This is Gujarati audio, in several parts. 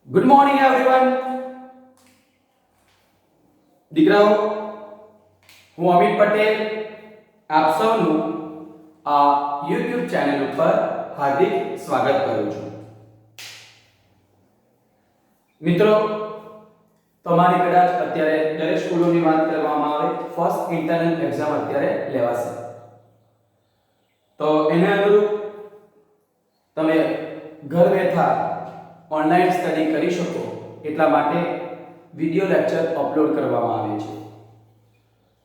ગુડ મોર્નિંગ એવરીવન દીકરાઓ, હું અમિત પટેલ આપ સૌનું આ YouTube ચેનલ ઉપર હાર્દિક સ્વાગત કરું છું. મિત્રો, તમારી કદાચ અત્યારે દરેક સ્કૂલોની વાત કરવામાં આવે, ફર્સ્ટ ઇન્ટરનલ એક્ઝામ અત્યારે લેવાશે, તો એને અનુરૂપ તમે ઘર બેઠા ઓનલાઈન સ્ટડી કરી શકો એટલા માટે વિડિયો લેક્ચર અપલોડ કરવામાં આવે છે.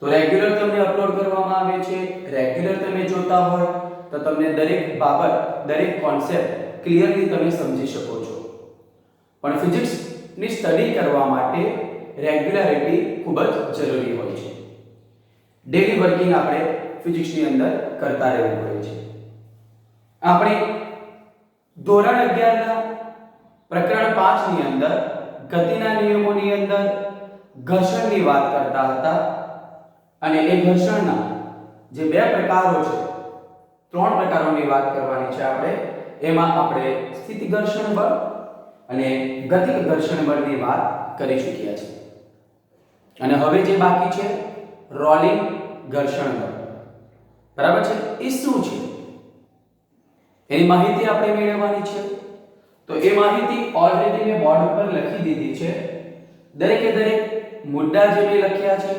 તો રેગ્યુલર તમને અપલોડ કરવામાં આવે છે. રેગ્યુલર તમે જોતા હોય તો તમને દરેક બાબત, દરેક કોન્સેપ્ટ ક્લિયરલી તમે સમજી શકો છો. પણ ફિઝિક્સ ની સ્ટડી કરવા માટે રેગ્યુલારિટી ખૂબ જ જરૂરી હોય છે. ડેલી વર્કિંગ આપણે ફિઝિક્સ ની અંદર કરતા રહેવું પડે છે. આપણે ધોરણ 11 ના પ્રકરણ 5 ની અંદર ગતિના નિયમોની અંદર ઘર્ષણની વાત કરતા હતા અને એ ઘર્ષણના જે બે પ્રકારો છે, ત્રણ પ્રકારોની વાત કરવાની છે આપણે. એમાં આપણે સ્થિતિ ઘર્ષણ બળ અને ગતિક ઘર્ષણ બળની વાત કરી ચૂક્યા છે. અને હવે જે બાકી છે રોલિંગ ઘર્ષણ બળ. બરાબર છે? એ શું છે એની માહિતી આપણે મેળવવાની છે. તો એ માહિતી ઓલરેડી મેં બોર્ડ પર લખી દીધી છે. દરેકે દરેક મુદ્દા જે મેં લખ્યા છે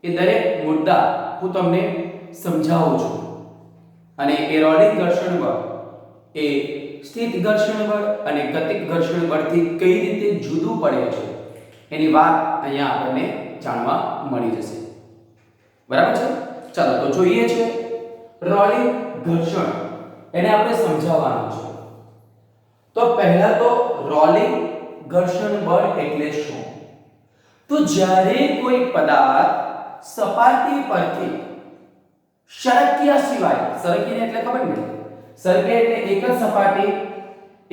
એ દરેક મુદ્દા હું તમને સમજાવું છું. અને એ રોલિંગ ઘર્ષણ બળ એ સ્થિત ઘર્ષણ બળ અને ગતિક ઘર્ષણ બળથી કઈ રીતે જુદું પડે છે એની વાત અહીંયા આપણને જાણવા મળી જશે. બરાબર છે? ચાલો તો જોઈએ છે રોલિંગ ઘર્ષણ, એને આપણે સમજાવવાનું છે. તો પહેલા તો રોલિંગ ઘર્ષણ બળ એટલે શું? તો જ્યારે કોઈ પદાર્થ સપાટી પરથી સરક્યા સિવાય, સરકીને એટલે ખબર ને, સરકે એટલે એક જ સપાટી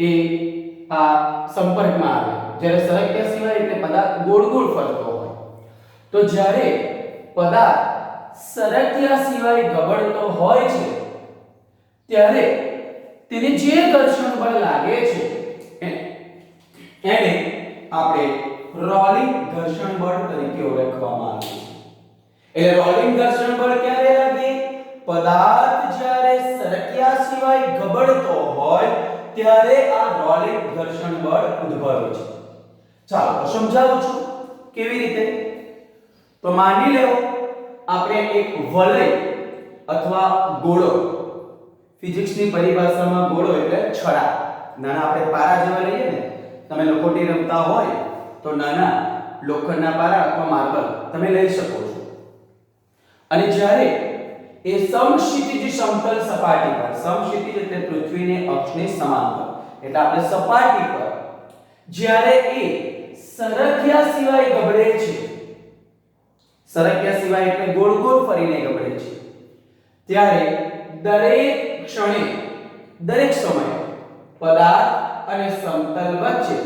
એ આ સંપર્કમાં આવે. જ્યારે સરક્યા સિવાય એટલે પદાર્થ ગોળ ગોળ ફરતો હોય. તો જ્યારે પદાર્થ સરક્યા સિવાય ગબડતો હોય છે ત્યારે તેને જે ઘર્ષણ બળ લાગે છે એને આપણે રોલિંગ ઘર્ષણ બળ તરીકે ઓળખવામાં આવે છે. એટલે રોલિંગ ઘર્ષણ બળ ક્યારે લાગે? પદાર્થ જ્યારે સરક્યા સિવાય ગબડતો હોય ત્યારે આ રોલિંગ ઘર્ષણ બળ ઉદ્ભવે છે. ચાલો તો સમજાવું છું કેવી રીતે. તો માની લો આપણે એક વલય અથવા ગોળો, ફિઝિક્સની પરિભાષામાં ગોળો એટલે છડા, નાના આપણે પારા જેવા લઈએ ને, તમે લખોટી રમતા હોય તો નાના લોખંડના પારા અથવા માર્બલ તમે લઈ શકો છો. અને જ્યારે એ સમક્ષિતિજ સમતલ સપાટી પર, સમક્ષિતિજ એટલે પૃથ્વીને અક્ષને સમાંતર, એટલે આપણે સપાટી પર જ્યારે એ સરક્યા સિવાય ગબડે છે, સરક્યા સિવાય એટલે ગોળ ગોળ ફરીને ગબડે છે, ત્યારે દરેક ક્ષણે, દરેક સમયે પદાર્થ અને સમતલ વચ્ચે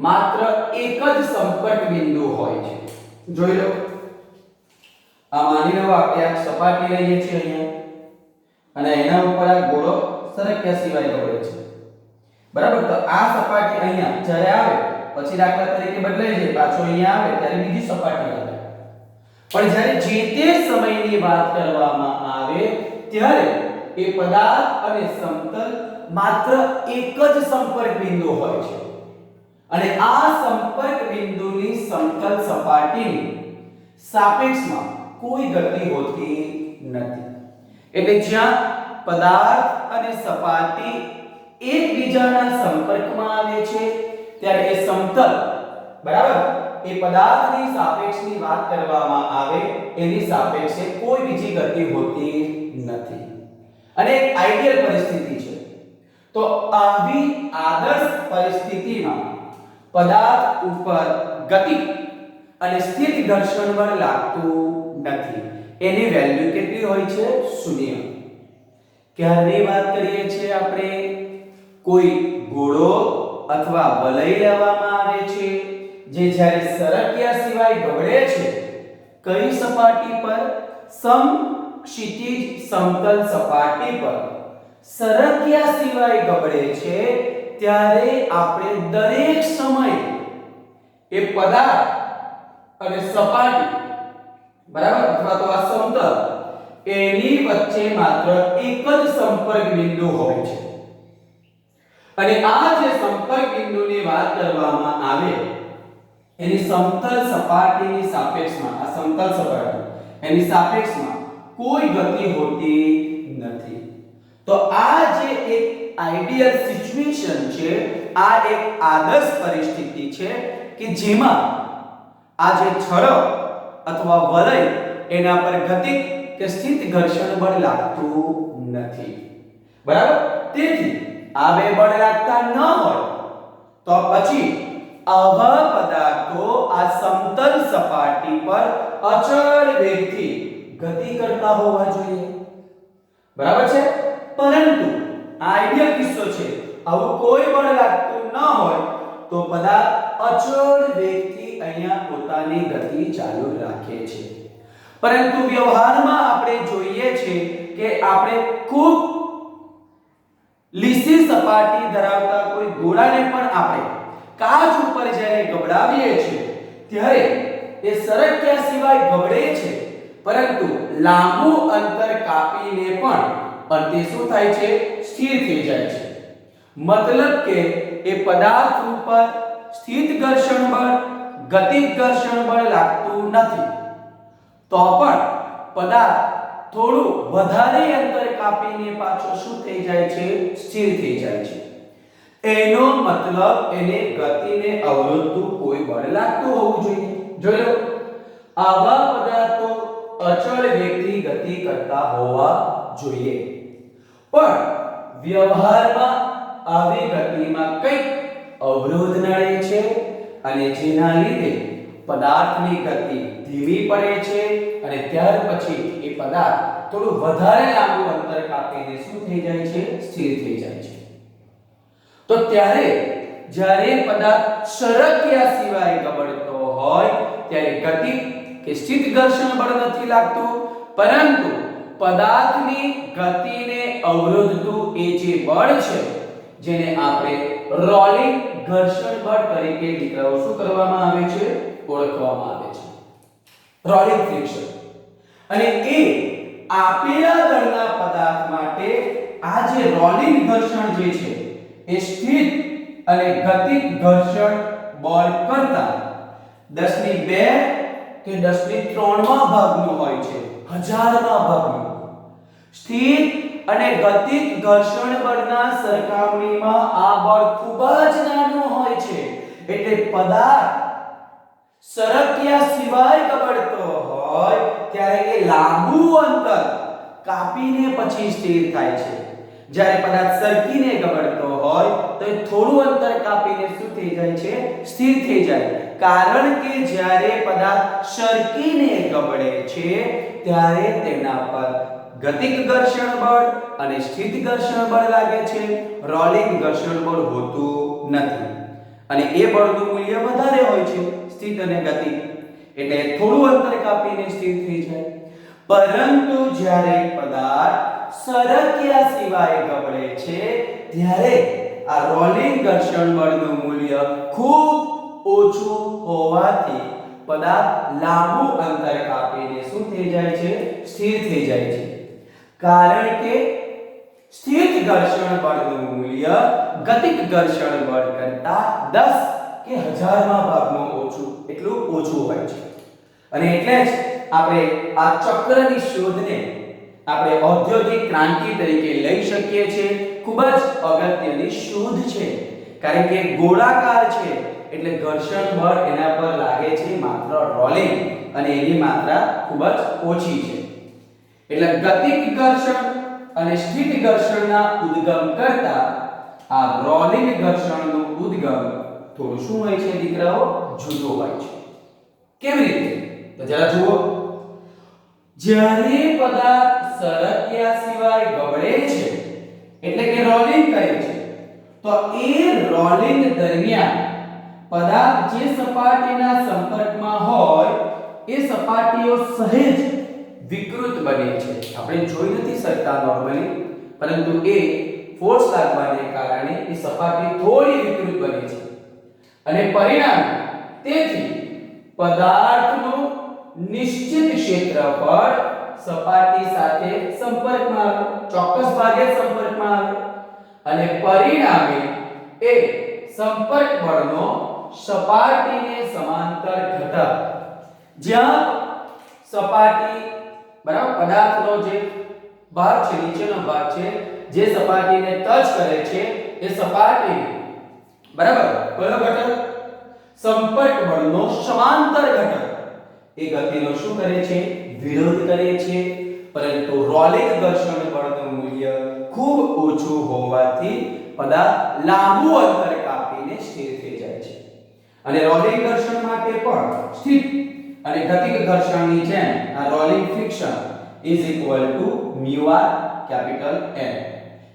માત્ર એક જ સંપર્ક બિંદુ હોય છે. જોઈ લો, આ માની લો આપણે આ સપાટી લઈએ છીએ અહીંયા અને એના ઉપર આ ગોળો સરક્યા સિવાય ગબડે છે. બરાબર? તો આ સપાટી અહીંયા જ્યારે આવે પછી દાખલા તરીકે બદલાઈ જાય, પાછો અહીંયા આવે ત્યારે બીજી સપાટી આવે. પણ જ્યારે જે તે સમયની વાત કરવામાં આવે ત્યારે એ પદાર્થ અને સમતલ માત્ર એક જ સંપર્ક બિંદુ હોય છે. અને આ સંપર્ક બિંદુની સમતલ સપાટીની સાપેક્ષમાં કોઈ ગતિ હોતી નથી. એટલે જ્યાં પદાર્થ અને સપાટી એકબીજાના સંપર્કમાં આવે છે ત્યારે એ સમતલ, બરાબર, એ પદાર્થની સાપેક્ષની વાત કરવામાં આવે એની સાપેક્ષે કોઈ બીજી ગતિ હોતી નથી. અને એક આઈડિયલ પરિસ્થિતિ છે. તો આવી આદર્શ પરિસ્થિતિમાં પદાર્થ ઉપર ગતિક અને સ્થિત ઘર્ષણ બળ લાગતું નથી. એની વેલ્યુ કેટલી હોય છે? 0. ક્યારની વાત કરીએ છીએ આપણે? કોઈ ગોળો અથવા વલય લેવામાં આવે છે જે જ્યારે સરક્યા સિવાય ગબડે છે, કઈ સપાટી પર? સમક્ષિતિજ સમતલ સપાટી પર સરક્યા સિવાય ગબડે છે ત્યારે આપણે દરેક સમયે એ પદાર્થ અને સપાટી, બરાબર, અથવા તો આ સમતલ, એની વચ્ચે માત્ર એક જ સંપર્ક બિંદુ હોય છે અને આ જે સંપર્ક બિંદુની વાત કરવામાં આવે એની સમતલ સપાટીની સાપેક્ષમાં, આ સમતલ સપાટી એની સાપેક્ષમાં કોઈ ગતિ હોતી નથી. તો આ જે એક આઈડિયલ સિચ્યુએશન છે, આ એક આદર્શ પરિસ્થિતિ છે કે જેમાં આ જે છડો અથવા વલય એના પર ગતિ કે સ્થિત ઘર્ષણ બળ લાગતું નથી, બરાબર. તેથી આ બે બળ લાગતા ન હોય તો પછી આવા પદાર્થો આ સમતલ સપાટી પર અચળ વેગથી ગતિ કરતા હોવા જોઈએ, બરાબર છે. પરંતુ આઈડિયલ કિસ્સો છે, આવું કોઈ બળ લાગતું ન હોય તો પદાર્થ અચળ વેગથી અહીંયા પોતાની ગતિ ચાલુ રાખે છે. પરંતુ વ્યવહારમાં આપણે જોઈએ છે કે આપણે ખૂબ લીસી સપાટી ધરાવતા કોઈ ગોળાને પણ આપણે કાચ ઉપર જ્યારે ગબડાવીએ છીએ ત્યારે એ સરક્યા સિવાય ગબડે છે, પરંતુ લાંબુ અંતર કાપીને પણ અંતે શું થાય છે? સ્થિર થઈ જાય છે. મતલબ કે એ પદાર્થ ઉપર સ્થિત ઘર્ષણ બળ, ગતિક ઘર્ષણ બળ લાગતું નથી, તો પણ પદાર્થ થોડું વધારે અંતર કાપીને પાછો શું થઈ જાય છે? સ્થિર થઈ જાય છે. એનો મતલબ એને ગતિને અવરોધતું કોઈ બળ લાગતું હોવું જોઈએ. જોઈ લો, આવા પદાર્થો અચળ વેગથી ગતિ કરતા હોવા જોઈએ, પણ વ્યવહારમાં આવી ગતિમાં કંઈક અવરોધ નડે છે અને જેના લીધે પદાર્થની ગતિ ધીમી પડે છે અને ત્યાર પછી એ પદાર્થ થોડું વધારે લાંબુ અંતર કાપીને શું થઈ જાય છે? સ્થિર થઈ જાય છે. તો ત્યારે જ્યારે પદાર્થ સરક્યા સિવાય ગબડતો હોય ત્યારે ગતિ કે સ્થિત ઘર્ષણ બળ નથી લાગતું, પરંતુ પદાર્થની ગતિને અવરોધતું એ જે બળ છે જેને આપણે રોલિંગ ઘર્ષણ બળ તરીકે દીકરાઓ શું કરવામાં આવે છે? ઓળખવામાં આવે છે, રોલિંગ ફ્રિક્શન. અને એ આપેલા દળના પદાર્થ માટે આ જે રોલિંગ ઘર્ષણ જે છે એ સ્થિર અને ગતિક ઘર્ષણ બળ કરતા 10^2 કે 10^3 ભાગનું હોય છે, હજારમાં ભાગનું. સ્થિર અને ગતિક ઘર્ષણ બળના સરખામણીમાં આ બળ ખૂબ જ નાનું હોય છે, એટલે પદાર્થ સરક્યા સિવાય ગબડતો હોય ત્યારે એ લાંબુ અંતર કાપીને પછી સ્થિર થાય છે. જ્યારે પદાર્થ સરકીને ગબડતો હોય તો એ થોડું અંતર કાપીને શું થઈ જાય છે? સ્થિર થઈ જાય. કારણ કે જ્યારે પદાર્થ સરકીને ગબડે છે ત્યારે તેના પર ગતિક ઘર્ષણ બળ અને સ્થિત ઘર્ષણ બળ લાગે છે, રોલિંગ ઘર્ષણ બળ હોતું નથી. અને એ બળનું મૂલ્ય વધારે હોય છે સ્થિત અને ગતિક, એટલે થોડું અંતર કાપીને સ્થિર થઈ જાય. પરંતુ જ્યારે પદાર્થ સરક્યા સિવાય ગબડે છે ત્યારે આ રોલિંગ ઘર્ષણ બળનું મૂલ્ય ખૂબ ઓછું હોવાથી પદાર્થ લાંબુ અંતર કાપીને શું થઈ જાય છે? સ્થિર થઈ જાય છે. કારણ કે સ્થિત ઘર્ષણ બળનું મૂલ્ય ગતિક ઘર્ષણ બળ કરતા 10 કે હજારમાં ભાગનું ઓછું, એટલું ઓછું હોય છે. અને એટલે જ આપણે આ ચક્રની શોધને આપણે ઔદ્યોગિક ક્રાંતિ તરીકે લઈ શકીએ છીએ. ખૂબ જ અગત્યની શોધ છે, કારણ કે ગોળાકાર છે એટલે ઘર્ષણ બળ એના પર લાગે છે માત્ર રોલિંગ, અને એની માત્રા ખૂબ જ ઓછી છે. એટલે ગતિક ઘર્ષણ અને સ્થિત ઘર્ષણના ઉદ્ગમ કરતા આ રોલિંગ ઘર્ષણનો ઉદ્ગમ થોડું શું હોય છે દીકરાઓ? જુદો હોય છે. કેવી રીતે? તો જરા જુઓ. જ્યારે પદાર્થ સરક્યા સિવાય ગબડે છે એટલે કે રોલિંગ કરે છે, તો એ રોલિંગ દરમિયાન પદાર્થ જે સપાટીના સંપર્કમાં હોય એ સપાટીઓ સહેજ વિકૃત બને છે. આપણે જોઈ નથી શકતા નોર્મલી, પરંતુ એ ફોર્સ લાગવાને કારણે એ સપાટી થોડી વિકૃત બને છે અને પરિણામે તેથી પદાર્થનું નિશ્ચિત ક્ષેત્રફળ સપાટી સાથે સંપર્કમાં આવે, ચોક્કસ ભાગે સંપર્કમાં આવે અને પરિણામે એ સંપર્ક બળનો સપાટીને સમાંતર ઘટક, જ્યાં સપાટી બરાબર પદાર્થનો જે ભાગ છે, નીચેનો ભાગ છે, જે સપાટીને ટચ કરે છે એ સપાટી બરાબર કયો ઘટક? સંપર્ક બળનો સમાંતર ઘટક એ ગતિનો શું કરે છે? વિરોધ કરે છે. પરંતુ રોલિંગ ઘર્ષણ બળનું મૂલ્ય ખૂબ ઓછું હોવાથી પદાર્થ લાંબુ અંતર કાપીને સ્થિર થઈ જાય છે અને રોલિંગ ઘર્ષણ માટે પણ સ્થિર અને ગતિક ઘર્ષણની જેમ આ rolling friction is equal to mu r capital N,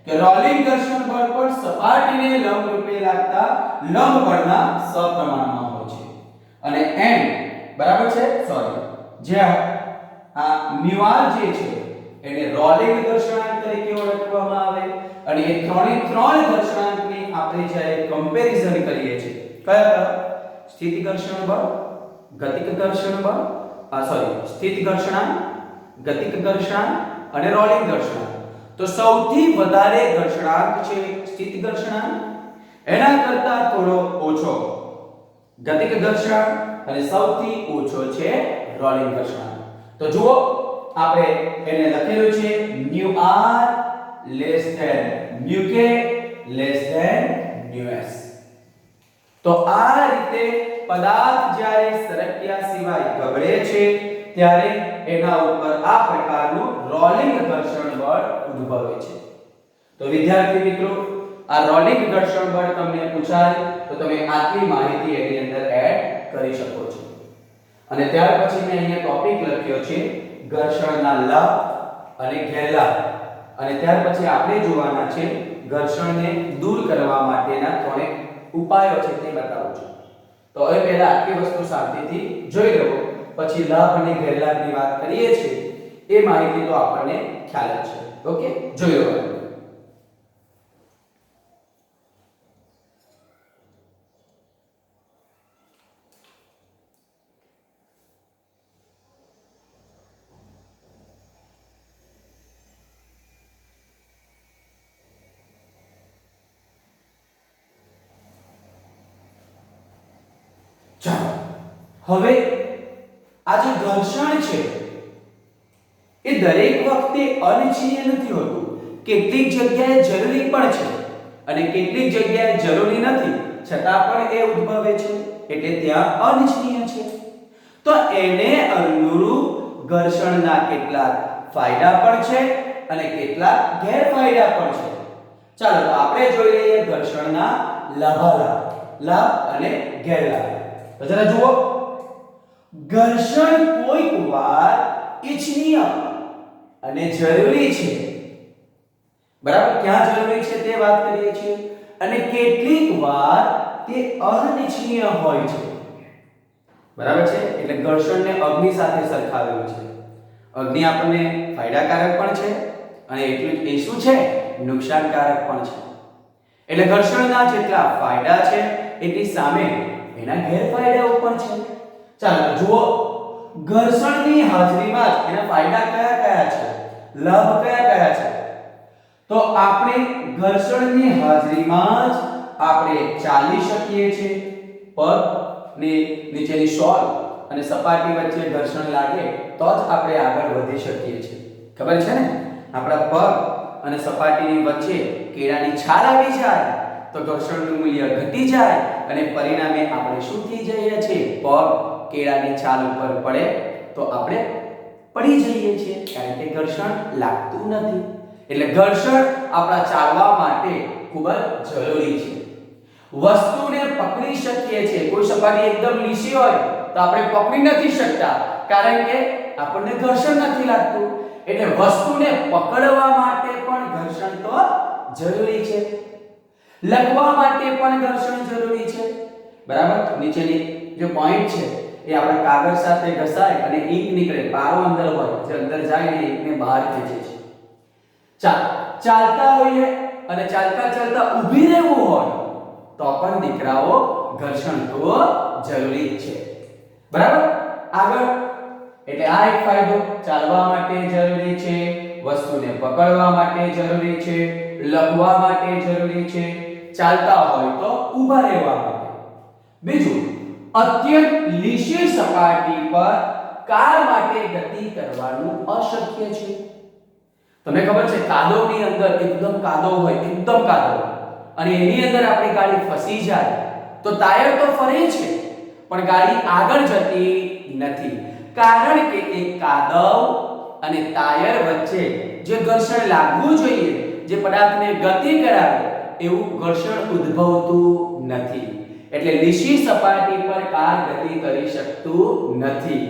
કે રોલિંગ ઘર્ષણ બળ પર સપાટીને લંબ રૂપે લાગતા લંબ બળના સપ્રમાણમાં હોય છે અને N બરાબર છે, સોરી, જ્યાં આ મ્યુ આર જે છે એને રોલિંગ ઘર્ષણાંક તરીકે ઓળખવામાં આવે અને એ ત્રણે ત્રણ ઘર્ષણાંકની આપણે જ્યારે કમ્પેરિઝન કરીએ છીએ કયા સ્થિતિ ઘર્ષણ બળ, ગતિક ઘર્ષણ બળ, સ્થિતિ ઘર્ષણાંક, ગતિક ઘર્ષણાંક અને રોલિંગ ઘર્ષણાંક, તો સૌથી વધારે ઘર્ષણાંક છે સ્થિતિ ઘર્ષણાંક, એના કરતા થોડો ઓછો ગતિક ઘર્ષણાંક અને સૌથી ઓછો છે રોલિંગ ઘર્ષણાંક. તો જુઓ આપણે એને લખેલું છે mu r less than mu k less than mu s. તો આ રીતે પદાર્થ જ્યારે સરક્યા સિવાય ગબડે છે ત્યારે એના ઉપર આ પ્રકારનું રોલિંગ ઘર્ષણ બળ ઉદ્ભવે છે. તો વિદ્યાર્થી મિત્રો, આ રોલિંગ ઘર્ષણ બળ તમને પૂછાય તો તમે આટલી માહિતી એની અંદર એડ કરી શકો છો. અને ત્યાર પછી મેં અહીંયા ટોપિક લખ્યો છે ઘર્ષણના લાભ અને ગેરલાભ, અને ત્યાર પછી આપણે જોવાના છે ઘર્ષણને દૂર કરવા માટેના ત્રણ ઉપાયો છે તે બતાવું છું. તો હવે પહેલા આટલી વસ્તુ શાંતિથી જોઈ લો, પછી લાભ અને ગેરલાભની વાત કરીએ છીએ એ માહિતી તો આપણને ખ્યાલ જ છે. ઓકે, જોઈ લો. હવે આ જે ઘર્ષણ છે એ દરેક વખતે અનિચ્છનીય નથી હોતું. કેટલીક જગ્યાએ જરૂરી પણ છે અને કેટલીક જગ્યાએ જરૂરી નથી છતાં પણ એ ઉદ્ભવે છે, એટલે ત્યાં અનિચ્છનીય છે. તો એને અનુરૂપ ઘર્ષણના કેટલાક ફાયદા પણ છે અને કેટલાક ગેરફાયદા પણ છે. ચાલો તો આપણે જોઈ લઈએ ઘર્ષણના લાભ અને ગેરલાભ. તો જરા જુઓ, ઘર્ષણ કોઈક વાર ઇચ્છનીય અને જરૂરી છે, બરાબર, ક્યાં જરૂરી છે તે વાત કરીએ છીએ, અને કેટલીક વાર તે અનિચ્છનીય હોય છે, બરાબર છે. એટલે ઘર્ષણને અગ્નિ સાથે સરખાવેલું છે. અગ્નિ આપણને ફાયદાકારક પણ છે અને એટલું જ એ શું છે, નુકસાનકારક પણ છે. એટલે ઘર્ષણના જેટલા ફાયદા છે એટલી સામે એના ગેરફાયદાઓ પણ છે. ચાલો જુઓ, ઘર્ષણની હાજરીમાં જ એના ફાયદા કયા કયા છે, લાભ કયા કયા છે. તો આપણે ઘર્ષણની હાજરીમાં જ આપણે ચાલી શકીએ છીએ. પગની નીચેની સોલ અને સપાટી વચ્ચે ઘર્ષણ લાગે તો જ આપણે આગળ વધી શકીએ છીએ. ખબર છે ને, આપણા પગ અને સપાટીની વચ્ચે કેળાની છાલ આવી જાય તો ઘર્ષણનું મૂલ્ય ઘટી જાય અને પરિણામે આપણે શું થઈ જઈએ છીએ, પગ કેળાની છાલ ઉપર પડે તો આપણે પડી જઈએ છીએ, કારણ કે ઘર્ષણ લાગતું નથી. એટલે ઘર્ષણ આપણા ચાલવા માટે ખૂબ જ જરૂરી છે. વસ્તુને પકડી શકીએ છીએ, કોઈ સપાટી એકદમ લીસી હોય તો આપણે પકડી નથી શકતા કારણ કે આપણને ઘર્ષણ નથી લાગતું. એટલે વસ્તુને પકડવા માટે પણ ઘર્ષણ તો જરૂરી છે. લખવા માટે પણ ઘર્ષણ જરૂરી છે, બરાબર. નીચેની જે પોઈન્ટ છે એ આપણે કાગળ સાથે ઘસાય અને ઈંક નીકળે, પારો અંદર હોય, જે અંદર જાય ને ઈંકને બહાર ખેંચે છે. ચાલતા હોઈએ અને ચાલતા ચાલતા ઊભી રહેવું હોય તો પણ દીકરાઓ ઘર્ષણ તો જરૂરી જ છે. બરાબર? આગળ એટલે આ એક ફાયદો, ચાલવા માટે જરૂરી છે, વસ્તુને પકડવા માટે જરૂરી છે, લખવા માટે જરૂરી છે, ચાલતા હોય તો ઊભા રહેવા માટે. બીજું, અત્યંત લીસી સપાટી પર કાર માટે ગતિ કરવાનું અશક્ય છે. તમને ખબર છે કાદવની અંદર એકદમ કાદવ હોય, એકદમ કાદવ, અને એની અંદર આપણી ગાડી ફસી જાય તો ટાયર તો ફરે છે પણ ગાડી આગળ જતી નથી, કારણ કે એ કાદવ અને ટાયર વચ્ચે જે ઘર્ષણ લાગવું જોઈએ, જે પદાર્થને ગતિ કરાવે એવું ઘર્ષણ ઉદ્ભવતું નથી. એટલે લીસી સપાટી પર કાર ગતિ કરી શકતું નથી.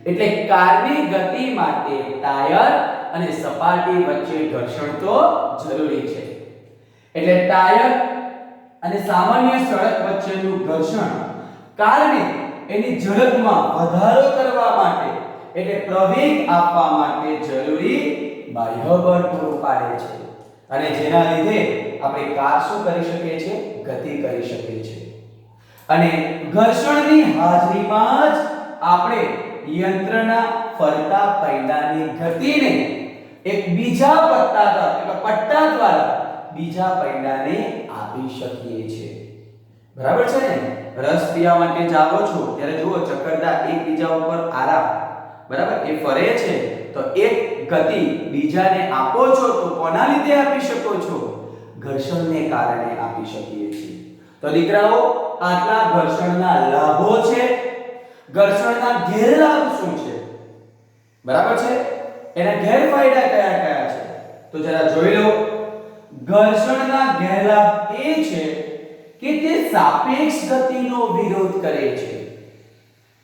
એટલે કારની ગતિ માટે ટાયર અને સપાટી વચ્ચે ઘર્ષણ તો જરૂરી છે. એટલે ટાયર અને સામાન્ય સડક વચ્ચેનું ઘર્ષણ કારને એની ઝડપમાં વધારો કરવા માટે એટલે પ્રવેગ આપવા માટે જરૂરી બાહ્ય બળ પૂરું પાડે છે, અને જેના લીધે આપણે કાર શું કરી શકીએ છીએ? ગતિ કરી શકીએ છીએ. અને ઘર્ષણની હાજરીમાં જ આપણે યંત્રના ફરતા પૈડાની ગતિને એક બીજા પટ્ટા દ્વારા બીજા પૈડાને આપી શકીએ છીએ. બરાબર છે ને? રસ પીવા માટે જાઓ છો ત્યારે જુઓ ચક્કરદાર એકબીજા ઉપર આરામ, બરાબર, એ ફરે છે તો એક ગતિ બીજાને આપો છો તો કોના લીધે આપી શકો છો? ઘર્ષણને કારણે આપી શકીએ છીએ. તો દીકરાઓ, આટલા ઘર્ષણના લાભો છે. ઘર્ષણના ગેરલાભ શું છે? બરાબર છે? એના ગેરફાયદા કયા કયા છે તો જરા જોઈ લો. ઘર્ષણના ગેરલાભ એ છે કે તે સાપેક્ષ ગતિનો વિરોધ કરે છે.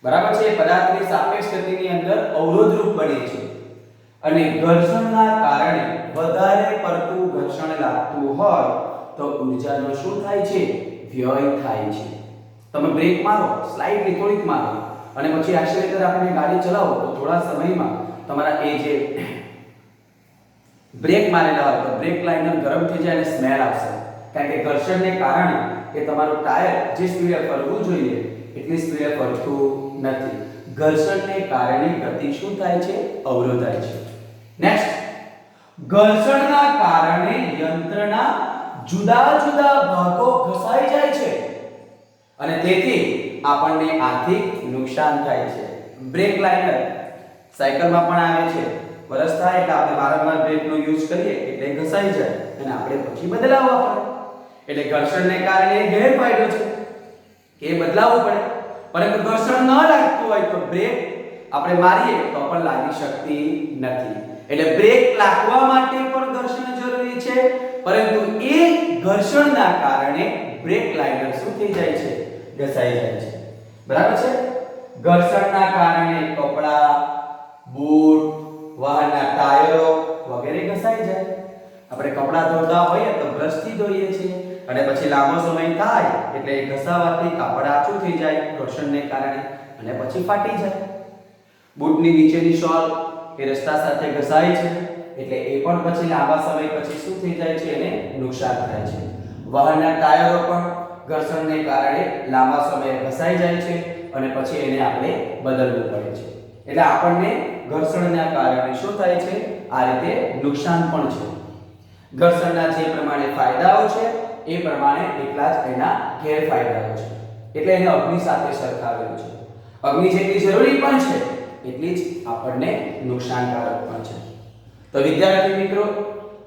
બરાબર છે? પદાર્થની સાપેક્ષ ગતિની અંદર અવરોધરૂપ બને છે, અને ઘર્ષણના કારણે વધારે પડતું ઘર્ષણ લાગતું હોય તો ઊર્જાનો શું થાય છે? વ્યય થાય છે. તમે બ્રેક મારો, સ્લાઇડલી થોડીક મારો, અને પછી એક્સિલેટર આપીને ગાડી ચલાવો તો થોડા સમયમાં તમારા એ જે બ્રેક મારેલા હોય તો બ્રેક લાઇનર ગરમ થઈ જાય અને સ્મેલ આવશે, કારણ કે ઘર્ષણને કારણે એ તમારું ટાયર જે સ્પીડે ફરવું જોઈએ એટલી સ્પીડે ફરતું નથી. ઘર્ષણને કારણે ગતિ શું થાય છે? અવરોધાય છે. નેક્સ્ટ, ઘર્ષણના કારણે યંત્રના જુદા જુદા ભાગો ઘસાઈ જાય છે અને તેથી આપણને આર્થિક નુકસાન થાય છે. બ્રેક લાઇનર સાયકલમાં પણ આવે છે, વરસ થાય એટલે આપણે વારંવાર બ્રેકનો યુઝ કરીએ એટલે ઘસાઈ જાય અને આપણે પછી બદલાવવા પડે. એટલે ઘર્ષણને કારણે ગેરફાયદો છે કે એ બદલાવવું પડે. પરંતુ ઘર્ષણ ન લાગતું હોય તો બ્રેક આપણે મારીએ તો પણ લાગી શકતી નથી. એટલે બ્રેક લાગવા માટે પણ ઘર્ષણ જરૂરી છે, પરંતુ એ ઘર્ષણના કારણે બ્રેક લાઇનર શું થઈ જાય છે? ઘસાઈ જાય છે. બરાબર છે? ઘર્ષણના કારણે કપડા, બૂટ, વાહનના ટાયરો વગેરે ઘસાઈ જાય. આપણે કપડા ધોતા હોઈએ તો બ્રશથી ધોઈએ છીએ અને પછી લાંબો સમય થાય એટલે એ ઘસાવાથી કાપડ આછું થઈ જાય ઘર્ષણને કારણે અને પછી ફાટી જાય. બૂટની નીચેની સોલ એ રસ્તા સાથે ઘસાય છે એટલે એ પણ પછી લાંબા સમય પછી શું થઈ જાય છે? એને નુકસાન થાય છે. વાહનના ટાયરો પણ ઘર્ષણને કારણે લાંબા સમયે ઘસાઈ જાય છે અને પછી એને આપણે બદલવું પડે છે. એટલે આપણને ઘર્ષણના કારણે શું થાય છે? આ રીતે નુકસાન પણ છે. ઘર્ષણના જે પ્રમાણે ફાયદાઓ છે એ પ્રમાણે એટલા જ એના ગેરફાયદાઓ છે. એટલે એને અગ્નિ સાથે સરખાવેલું છે. અગ્નિ જેટલી જરૂરી પણ છે એટલી જ આપણને નુકસાનકારક પણ છે. તો વિદ્યાર્થી મિત્રો,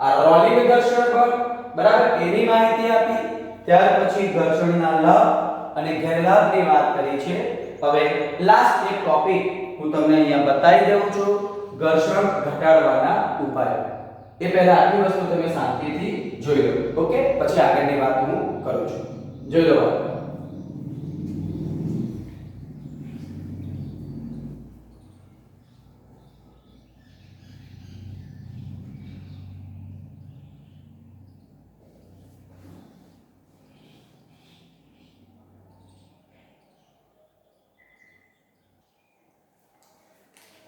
આ રોલિંગ ઘર્ષણ બળ, બરાબર, એની માહિતી આપી. ત્યાર પછી ઘર્ષણના લાભ અને ગેરલાભની વાત કરી છે. હવે લાસ્ટ એક ટોપિક હું તમને અહીંયા બતાવી દઉં છું, ઘર્ષણ ઘટાડવાના ઉપાયો. એ પહેલા આટલી વસ્તુ તમે શાંતિથી જોઈ લો. ઓકે? પછી આગળની વાત હું કરું છું. જોઈ લો.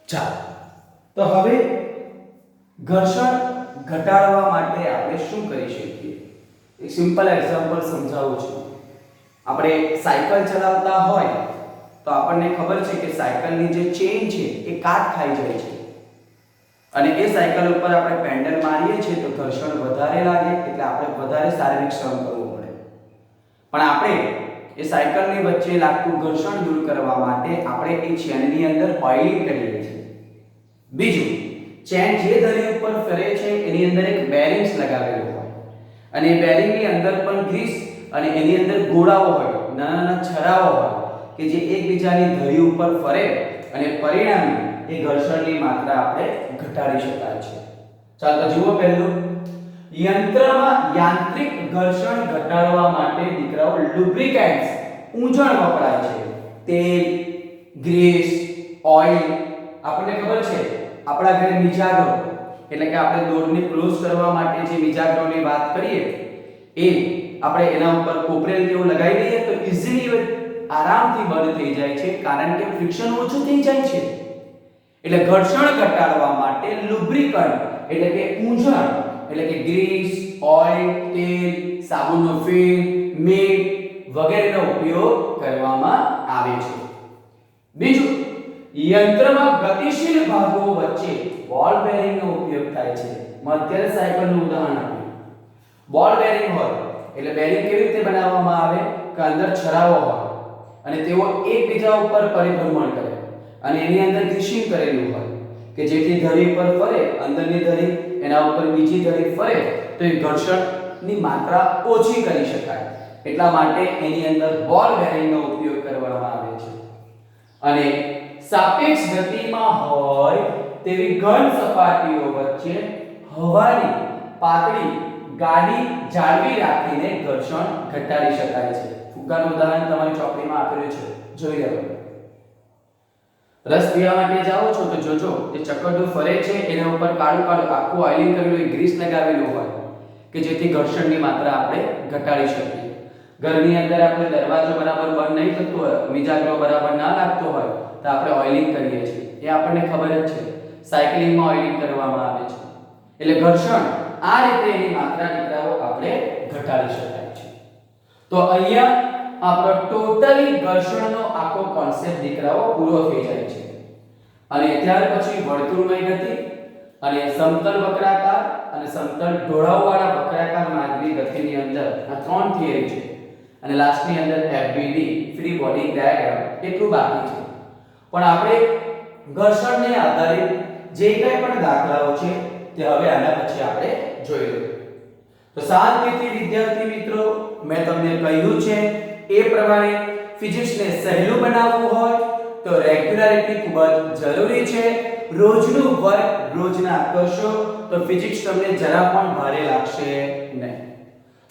ચાલો, તો હવે ઘર્ષણ ઘટાડવા માટે આપણે શું કરી શકીએ? એક સિમ્પલ એક્ઝામ્પલ સમજાવું છું. આપણે સાયકલ ચલાવતા હોય તો આપણને ખબર છે કે સાયકલની જે ચેન છે એ કાટ ખાઈ જાય છે અને એ સાયકલ ઉપર આપણે પેન્ડલ મારીએ છીએ તો ઘર્ષણ વધારે લાગે એટલે આપણે વધારે શારીરિક શ્રમ કરવો પડે. પણ આપણે એ સાયકલની વચ્ચે લાગતું ઘર્ષણ દૂર કરવા માટે આપણે એ ચેનની અંદર ઓઇલિંગ કરીએ છીએ. બીજું, ચેન જે ધરી ઉપર ફરે છે એની અંદર એક બેરિંગ્સ લગાવેલું હોય અને એ બેરિંગની અંદર પણ ગ્રીસ અને એની અંદર ગોળાઓ હોય, નાના નાના છરાઓ હોય કે જે એકબીજાની ધરી ઉપર ફરે અને પરિણામે એ ઘર્ષણની માત્રા આપણે ઘટાડી શકાય છે. ચાલો જુઓ. પહેલું, યંત્રમાં યાંત્રિક ઘર્ષણ ઘટાડવા માટે દીકરાઓ લુબ્રિકેન્ટ્સ ઊંજણ વપરાય છે. તેલ, ગ્રીસ, ઓઇલ. આપણને ખબર છે આપણા ઘરે મિજાગરો એટલે કે આપણે દોરને ક્લોઝ કરવા માટે જે મિજાગરોની વાત કરીએ એ આપણે એના ઉપર કોપરેલ જેવું લગાવી દઈએ તો ઈઝીલી આરામથી બંધ થઈ જાય છે કારણ કે ફ્રિક્શન ઓછું થઈ જાય છે. એટલે ઘર્ષણ ઘટાડવા માટે લુબ્રિકન્ટ એટલે કે ઊંજણ એટલે કે ગ્રીસ, ઓઇલ, તેલ, સાબુનો ફેણ, મીઠ વગેરેનો ઉપયોગ કરવામાં આવે છે. બીજું, યંત્રમાં ગતિશીલ ભાગો વચ્ચે બોલ બેરિંગનો ઉપયોગ થાય છે. અત્યારે સાયકલનું ઉદાહરણ આપ્યું. બોલ બેરિંગ હોય એટલે બેરિંગ કેવી રીતે બનાવવામાં આવે કે અંદર છરાઓ હોય અને તેઓ એકબીજા ઉપર પરિભ્રમણ કરે અને એની અંદર ગ્રીસિંગ કરેલું હોય કે જેથી ધરી પર ફરે, અંદરની ધરી એના ઉપર બીજી ધરી ફરે તો એ ઘર્ષણની માત્રા ઓછી કરી શકાય. એટલા માટે એની અંદર બોલ બેરિંગનો ઉપયોગ કરવામાં આવે છે. અને સાપેક્ષ ગતિમાં હોય તેવી ઘન સપાટીઓ વચ્ચે હવાની પાતળી ગાડી જાળવી રાખીને ઘર્ષણ ઘટાડી શકાય છે. ફુગ્ગાનું ઉદાહરણ તમારી ચોપડીમાં આપેલું છે, જોઈ લેજો. રસ પીવા માટે જાઓ છો તો જોજો જે ચક્કરડું ફરે છે એના ઉપર કાળું કાળું આખું ઓઇલિંગ કરેલું ગ્રીસ લગાવેલું હોય કે જેથી ઘર્ષણની માત્રા આપણે ઘટાડી શકીએ. ઘરની અંદર આપણે દરવાજો બરાબર બંધ નહીં થતો હોય, મિજાગરો બરાબર ના લાગતો હોય તો આપણે ઓઇલિંગ કરીએ છીએ. એ આપણને ખબર જ છે. સાયકલિંગમાં ઓઇલિંગ કરવામાં આવે છે. એટલે ઘર્ષણ આ રીતે એની માત્રા દીકરાઓ આપણે ઘટાડી શકાય છે. તો અહીંયા આપણો ટોટલી ઘર્ષણનો આખો કોન્સેપ્ટ દીકરાઓ પૂરો થઈ જાય છે. અને ત્યાર પછી વર્તુળમય ગતિ અને સમતલ વક્રાકાર અને સમતલ ઢોળાવવાળા વક્રાકાર માર્ગની ગતિની અંદર આ ત્રણ થિયરી છે અને લાસ્ટની અંદર FBD ફ્રી બોડી ડાયાગ્રામ એટલું બાકી છે. પણ આપણે ઘર્ષણને આધારિત જે કંઈ પણ દાખલાઓ છે તે હવે આના પછી આપણે જોઈ લઈએ. તો શાંતિથી વિદ્યાર્થી મિત્રો, મેં તમને કહ્યું છે એ પ્રમાણે ફિઝિક્સને સહેલું બનાવવું હોય તો રેગ્યુલારિટી ખૂબ જ જરૂરી છે. રોજનું વર્ક રોજના કરશો તો ફિઝિક્સ તમને જરા પણ ભારે લાગશે નહીં.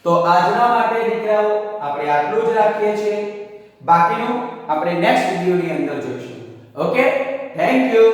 તો આજના માટે દીકરાઓ આપણે આટલું જ રાખીએ છીએ. બાકીનું આપણે નેક્સ્ટ વિડિયોની અંદર જોઈશું. Okay, thank you.